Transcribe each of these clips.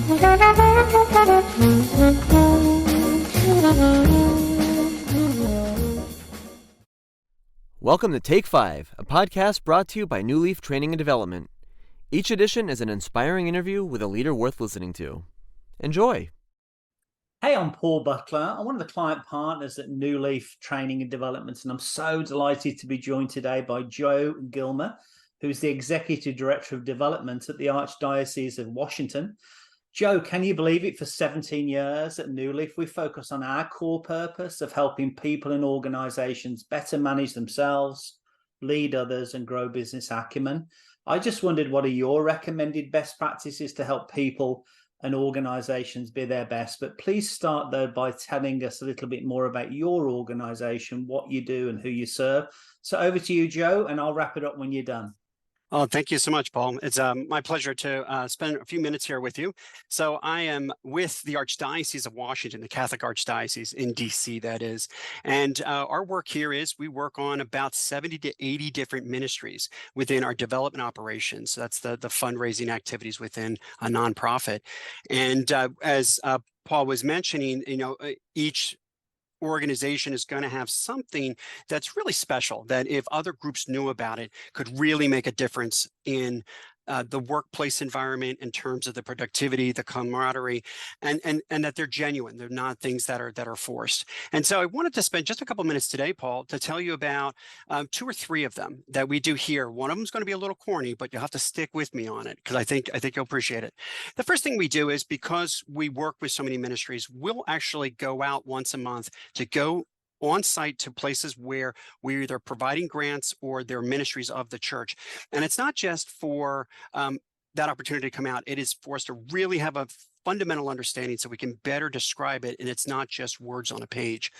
Welcome to Take 5, a podcast brought to you by Newleaf Training and Development. Each edition is an inspiring interview with a leader worth listening to. Enjoy! Hey, I'm Paul Butler. I'm one of the client partners at Newleaf Training and Development, and I'm so delighted to be joined today by Joe Gillmer, who's the Executive Director of Development at the Archdiocese of Washington. Joe, can you believe it? For 17 years at Newleaf, we focus on our core purpose of helping people and organizations better manage themselves, lead others, and grow business acumen. I just wondered, what are your recommended best practices to help people and organizations be their best? But please start, though, by telling us a little bit more about your organization, what you do, and who you serve. So over to you, Joe, and I'll wrap it up when you're done. Oh, thank you so much, Paul. It's my pleasure to spend a few minutes here with you. So I am with the Archdiocese of Washington, the Catholic Archdiocese in DC, that is. And our work here is we work on about 70 to 80 different ministries within our development operations. So that's the fundraising activities within a nonprofit. And as Paul was mentioning, each organization is going to have something that's really special, that if other groups knew about it, could really make a difference in the workplace environment in terms of the productivity, the camaraderie, and that they're genuine. They're not things that are forced. And so I wanted to spend just a couple minutes today, Paul, to tell you about 2 or 3 of them that we do here. One of them is going to be a little corny, but you'll have to stick with me on it because I think you'll appreciate it. The first thing we do is, because we work with so many ministries, we'll actually go out once a month to go on site to places where we're either providing grants or they're ministries of the church. And it's not just for that opportunity to come out. It is for us to really have a fundamental understanding so we can better describe it, and it's not just words on a page.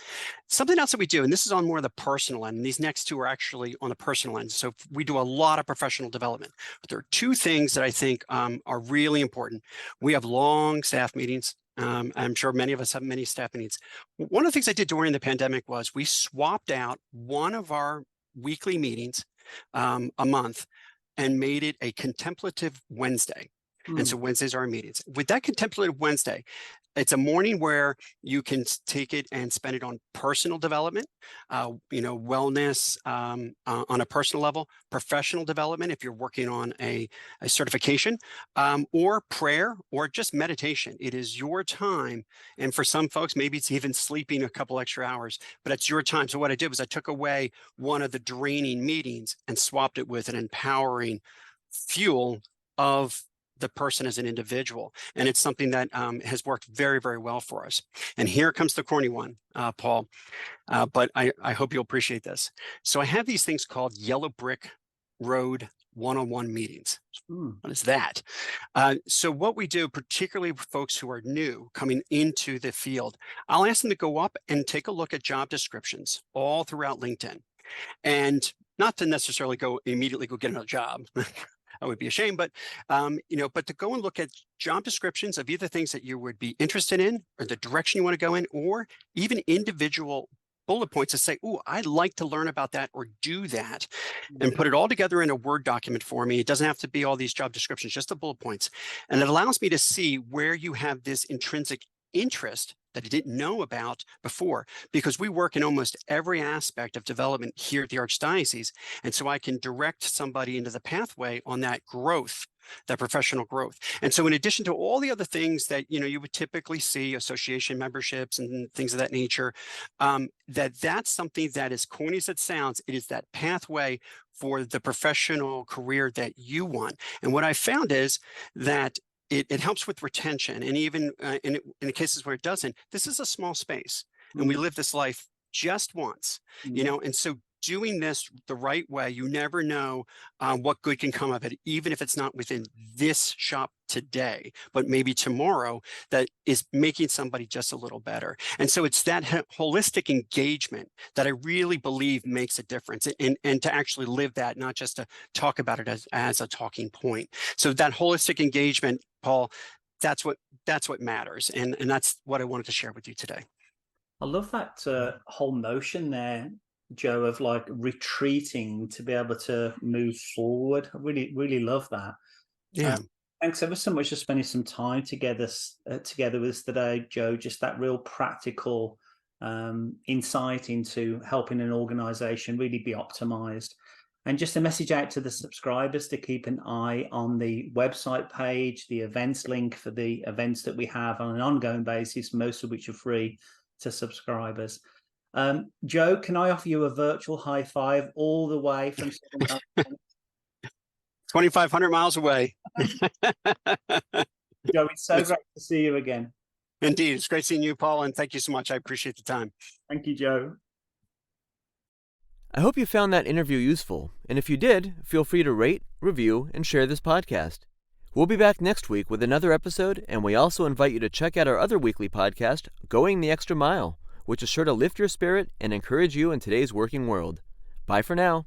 Something else that we do, and this is on more of the personal end, and these next 2 are actually on the personal end. So we do a lot of professional development. But there are 2 things that I think are really important. We have long staff meetings. I'm sure many of us have many staff meetings. One of the things I did during the pandemic was we swapped out one of our weekly meetings a month and made it a contemplative Wednesday. And so Wednesdays are our meetings. With that contemplative Wednesday, it's a morning where you can take it and spend it on personal development, wellness on a personal level, professional development if you're working on a certification, or prayer, or just meditation. It is your time. And for some folks, maybe it's even sleeping a couple extra hours, but it's your time. So what I did was I took away one of the draining meetings and swapped it with an empowering fuel of the person as an individual. And it's something that has worked very, very well for us. And here comes the corny one, Paul, but I hope you'll appreciate this. So I have these things called Yellow Brick Road one-on-one meetings. What is that? So what we do, particularly with folks who are new coming into the field, I'll ask them to go up and take a look at job descriptions all throughout LinkedIn. And not to necessarily immediately go get another job. I would be ashamed, but but to go and look at job descriptions of either things that you would be interested in, or the direction you want to go in, or even individual bullet points to say, "Oh, I'd like to learn about that or do that," and put it all together in a Word document for me. It doesn't have to be all these job descriptions, just the bullet points, and it allows me to see where you have this intrinsic interest that I didn't know about before, because we work in almost every aspect of development here at the Archdiocese. And so I can direct somebody into the pathway on that growth, that professional growth. And so in addition to all the other things that, you would typically see, association memberships and things of that nature, that's something that, as corny as it sounds, it is that pathway for the professional career that you want. And what I found is that it helps with retention, and even in the cases where it doesn't, this is a small space, and we live this life just once, and so doing this the right way, you never know what good can come of it, even if it's not within this shop today, but maybe tomorrow, that is making somebody just a little better. And so it's that holistic engagement that I really believe makes a difference, and to actually live that, not just to talk about it as a talking point. So that holistic engagement, Paul, that's what matters. And that's what I wanted to share with you today. I love that whole notion there, Joe, of like retreating to be able to move forward. I really, really love that. Yeah. Thanks ever so much for spending some time together with us today, Joe. Just that real practical insight into helping an organization really be optimized. And just a message out to the subscribers to keep an eye on the website page, the events link for the events that we have on an ongoing basis, most of which are free to subscribers. Joe, can I offer you a virtual high five all the way from 2,500 miles away. Joe, it's so great to see you again. Indeed. It's great seeing you, Paul, and thank you so much. I appreciate the time. Thank you, Joe. I hope you found that interview useful, and if you did, feel free to rate, review, and share this podcast. We'll be back next week with another episode, and we also invite you to check out our other weekly podcast, Going the Extra Mile, which is sure to lift your spirit and encourage you in today's working world. Bye for now.